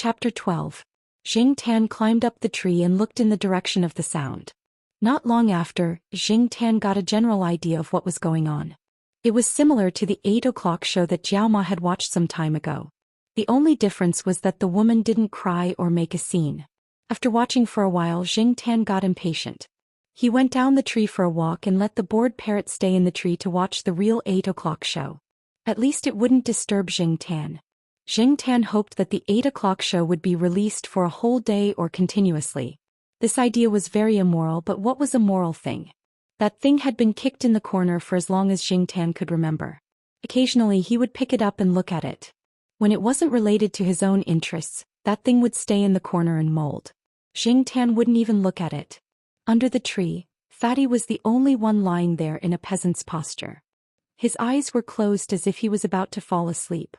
Chapter 12. Xing Tan climbed up the tree and looked in the direction of the sound. Not long after, Xing Tan got a general idea of what was going on. It was similar to the 8 o'clock show that Jiaoma had watched some time ago. The only difference was that the woman didn't cry or make a scene. After watching for a while, Xing Tan got impatient. He went down the tree for a walk and let the bored parrot stay in the tree to watch the real 8 o'clock show. At least it wouldn't disturb Xing Tan. Xing Tan hoped that the 8 o'clock show would be released for a whole day or continuously. This idea was very immoral, but what was a moral thing? That thing had been kicked in the corner for as long as Xing Tan could remember. Occasionally he would pick it up and look at it. When it wasn't related to his own interests, that thing would stay in the corner and mold. Xing Tan wouldn't even look at it. Under the tree, Fatty was the only one lying there in a peasant's posture. His eyes were closed as if he was about to fall asleep.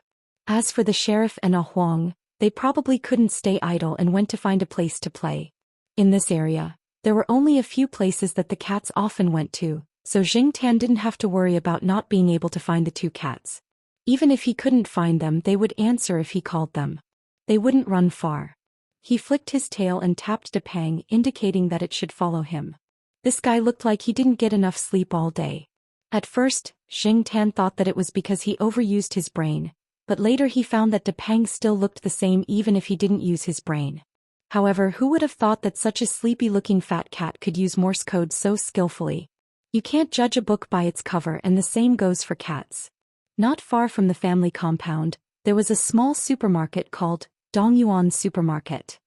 As for the sheriff and Ah Huang, they probably couldn't stay idle and went to find a place to play. In this area, there were only a few places that the cats often went to, so Xing Tan didn't have to worry about not being able to find the two cats. Even if he couldn't find them, they would answer if he called them. They wouldn't run far. He flicked his tail and tapped Depang, indicating that it should follow him. This guy looked like he didn't get enough sleep all day. At first, Xing Tan thought that it was because he overused his brain, but later he found that Depang still looked the same even if he didn't use his brain. However, who would have thought that such a sleepy-looking fat cat could use Morse code so skillfully? You can't judge a book by its cover, and the same goes for cats. Not far from the family compound, there was a small supermarket called Dongyuan Supermarket.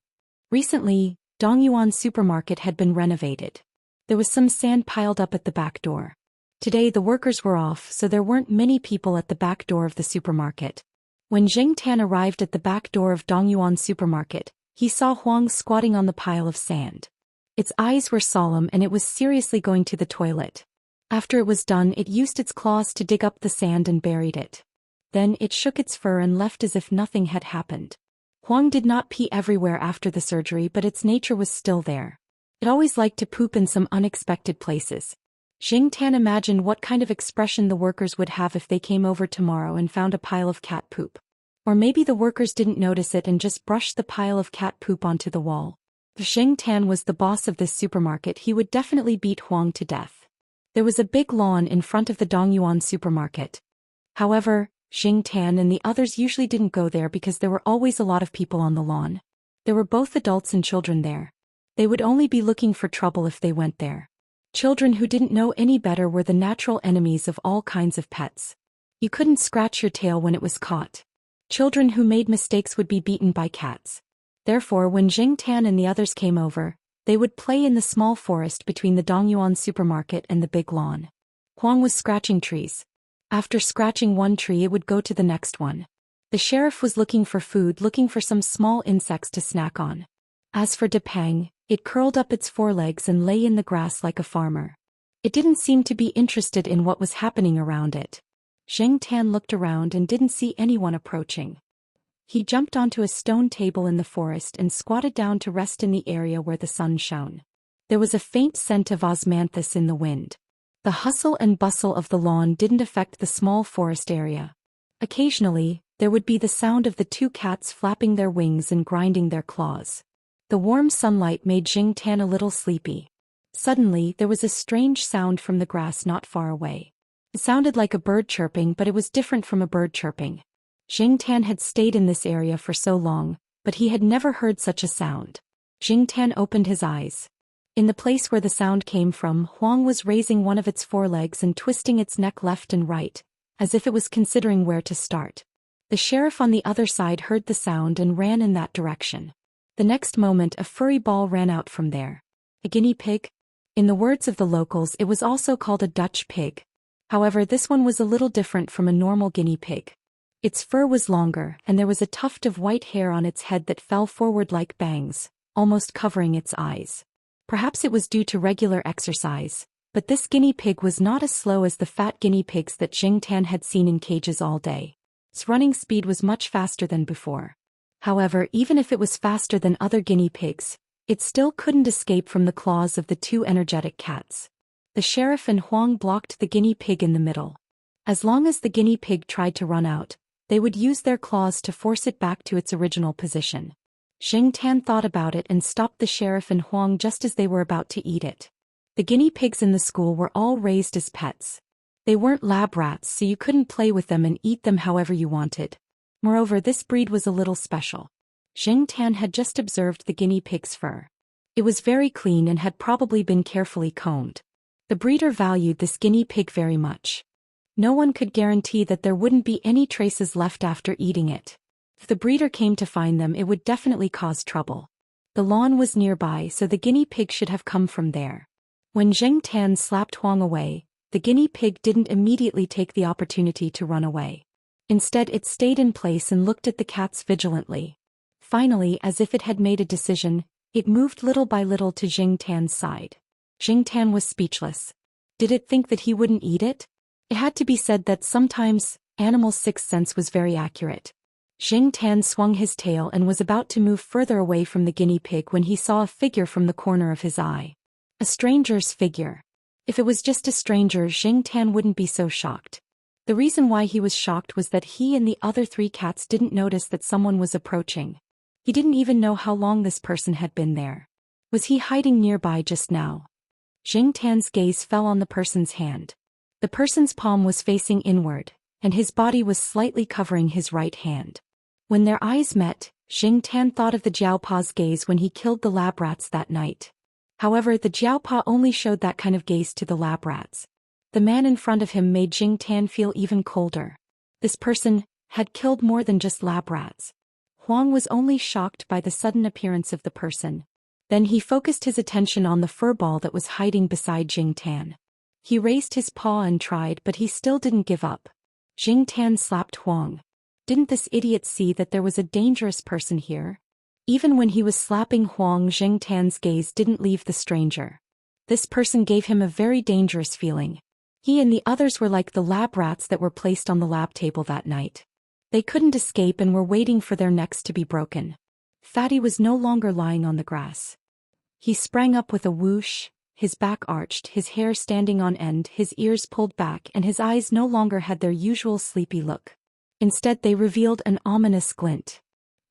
Recently, Dongyuan Supermarket had been renovated. There was some sand piled up at the back door. Today the workers were off, so there weren't many people at the back door of the supermarket. When Xing Tan arrived at the back door of Dongyuan Supermarket, he saw Huang squatting on the pile of sand. Its eyes were solemn and it was seriously going to the toilet. After it was done, it used its claws to dig up the sand and buried it. Then it shook its fur and left as if nothing had happened. Huang did not pee everywhere after the surgery, but its nature was still there. It always liked to poop in some unexpected places. Xing Tan imagined what kind of expression the workers would have if they came over tomorrow and found a pile of cat poop. Or maybe the workers didn't notice it and just brushed the pile of cat poop onto the wall. If Xing Tan was the boss of this supermarket, he would definitely beat Huang to death. There was a big lawn in front of the Dongyuan Supermarket. However, Xing Tan and the others usually didn't go there because there were always a lot of people on the lawn. There were both adults and children there. They would only be looking for trouble if they went there. Children who didn't know any better were the natural enemies of all kinds of pets. You couldn't scratch your tail when it was caught. Children who made mistakes would be beaten by cats. Therefore, when Xing Tan and the others came over, they would play in the small forest between the Dongyuan Supermarket and the big lawn. Huang was scratching trees. After scratching one tree, it would go to the next one. The sheriff was looking for food, looking for some small insects to snack on. As for Depang, it curled up its forelegs and lay in the grass like a farmer. It didn't seem to be interested in what was happening around it. Xing Tan looked around and didn't see anyone approaching. He jumped onto a stone table in the forest and squatted down to rest in the area where the sun shone. There was a faint scent of osmanthus in the wind. The hustle and bustle of the lawn didn't affect the small forest area. Occasionally, there would be the sound of the two cats flapping their wings and grinding their claws. The warm sunlight made Xing Tan a little sleepy. Suddenly, there was a strange sound from the grass not far away. It sounded like a bird chirping, but it was different from a bird chirping. Xing Tan had stayed in this area for so long, but he had never heard such a sound. Xing Tan opened his eyes. In the place where the sound came from, Huang was raising one of its forelegs and twisting its neck left and right, as if it was considering where to start. The sheriff on the other side heard the sound and ran in that direction. The next moment, a furry ball ran out from there. A guinea pig? In the words of the locals, it was also called a Dutch pig. However, this one was a little different from a normal guinea pig. Its fur was longer, and there was a tuft of white hair on its head that fell forward like bangs, almost covering its eyes. Perhaps it was due to regular exercise, but this guinea pig was not as slow as the fat guinea pigs that Xing Tan had seen in cages all day. Its running speed was much faster than before. However, even if it was faster than other guinea pigs, it still couldn't escape from the claws of the two energetic cats. The sheriff and Huang blocked the guinea pig in the middle. As long as the guinea pig tried to run out, they would use their claws to force it back to its original position. Tan thought about it and stopped the sheriff and Huang just as they were about to eat it. The guinea pigs in the school were all raised as pets. They weren't lab rats, so you couldn't play with them and eat them however you wanted. Moreover, this breed was a little special. Tan had just observed the guinea pig's fur. It was very clean and had probably been carefully combed. The breeder valued this guinea pig very much. No one could guarantee that there wouldn't be any traces left after eating it. If the breeder came to find them, it would definitely cause trouble. The lawn was nearby, so the guinea pig should have come from there. When Tan slapped Huang away, the guinea pig didn't immediately take the opportunity to run away. Instead, it stayed in place and looked at the cats vigilantly. Finally, as if it had made a decision, it moved little by little to Tan's side. Tan was speechless. Did it think that he wouldn't eat it? It had to be said that sometimes, animals' sixth sense was very accurate. Tan swung his tail and was about to move further away from the guinea pig when he saw a figure from the corner of his eye. A stranger's figure. If it was just a stranger, Tan wouldn't be so shocked. The reason why he was shocked was that he and the other 3 cats didn't notice that someone was approaching. He didn't even know how long this person had been there. Was he hiding nearby just now? Tan's gaze fell on the person's hand. The person's palm was facing inward, and his body was slightly covering his right hand. When their eyes met, Tan thought of the Jiaopa's gaze when he killed the lab rats that night. However, the Jiaopa only showed that kind of gaze to the lab rats. The man in front of him made Tan feel even colder. This person had killed more than just lab rats. Huang was only shocked by the sudden appearance of the person. Then he focused his attention on the fur ball that was hiding beside Tan. He raised his paw and tried, but he still didn't give up. Tan slapped Huang. Didn't this idiot see that there was a dangerous person here? Even when he was slapping Huang, Tan's gaze didn't leave the stranger. This person gave him a very dangerous feeling. He and the others were like the lab rats that were placed on the lab table that night. They couldn't escape and were waiting for their necks to be broken. Fatty was no longer lying on the grass. He sprang up with a whoosh, his back arched, his hair standing on end, his ears pulled back, and his eyes no longer had their usual sleepy look. Instead, they revealed an ominous glint.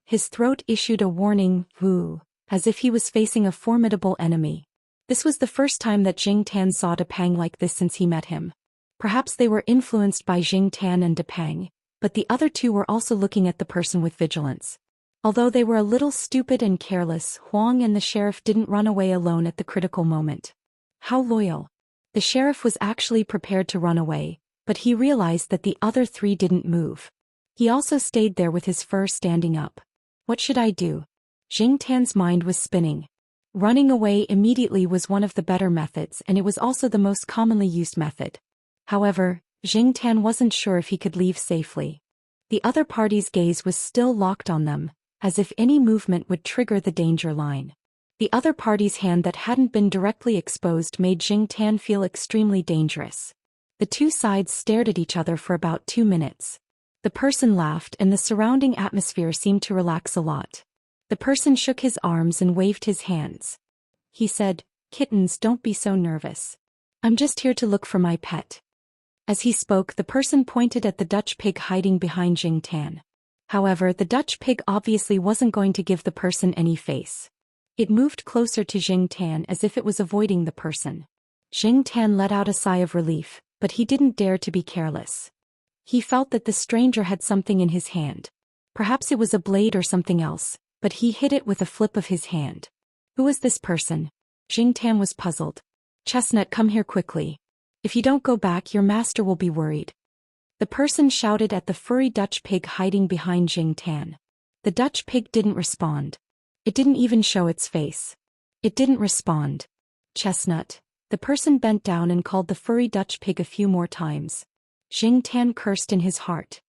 His throat issued a warning whoo, as if he was facing a formidable enemy. This was the first time that Tan saw Depang like this since he met him. Perhaps they were influenced by Tan and Depang, but the other 2 were also looking at the person with vigilance. Although they were a little stupid and careless, Huang and the sheriff didn't run away alone at the critical moment. How loyal. The sheriff was actually prepared to run away, but he realized that the other 3 didn't move. He also stayed there with his fur standing up. What should I do? Tan's mind was spinning. Running away immediately was one of the better methods, and it was also the most commonly used method. However, Tan wasn't sure if he could leave safely. The other party's gaze was still locked on them, as if any movement would trigger the danger line. The other party's hand that hadn't been directly exposed made Tan feel extremely dangerous. The 2 sides stared at each other for about 2 minutes. The person laughed and the surrounding atmosphere seemed to relax a lot. The person shook his arms and waved his hands. He said, "Kittens, don't be so nervous. I'm just here to look for my pet." As he spoke, the person pointed at the Dutch pig hiding behind Tan. However, the Dutch pig obviously wasn't going to give the person any face. It moved closer to Tan as if it was avoiding the person. Tan let out a sigh of relief, but he didn't dare to be careless. He felt that the stranger had something in his hand. Perhaps it was a blade or something else, but he hid it with a flip of his hand. Who was this person? Tan was puzzled. "Chestnut, come here quickly. If you don't go back, your master will be worried." The person shouted at the furry Dutch pig hiding behind Tan. The Dutch pig didn't respond. It didn't even show its face. It didn't respond. "Chestnut." The person bent down and called the furry Dutch pig a few more times. Tan cursed in his heart.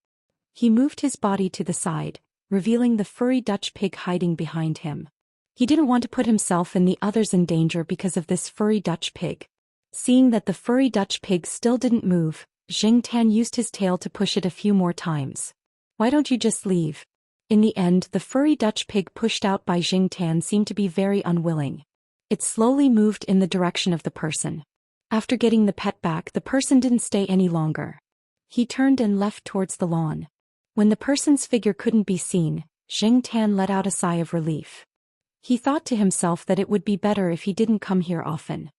He moved his body to the side, revealing the furry Dutch pig hiding behind him. He didn't want to put himself and the others in danger because of this furry Dutch pig. Seeing that the furry Dutch pig still didn't move, Tan used his tail to push it a few more times. "Why don't you just leave?" In the end, the furry Dutch pig pushed out by Tan seemed to be very unwilling. It slowly moved in the direction of the person. After getting the pet back, the person didn't stay any longer. He turned and left towards the lawn. When the person's figure couldn't be seen, Xing Tan let out a sigh of relief. He thought to himself that it would be better if he didn't come here often.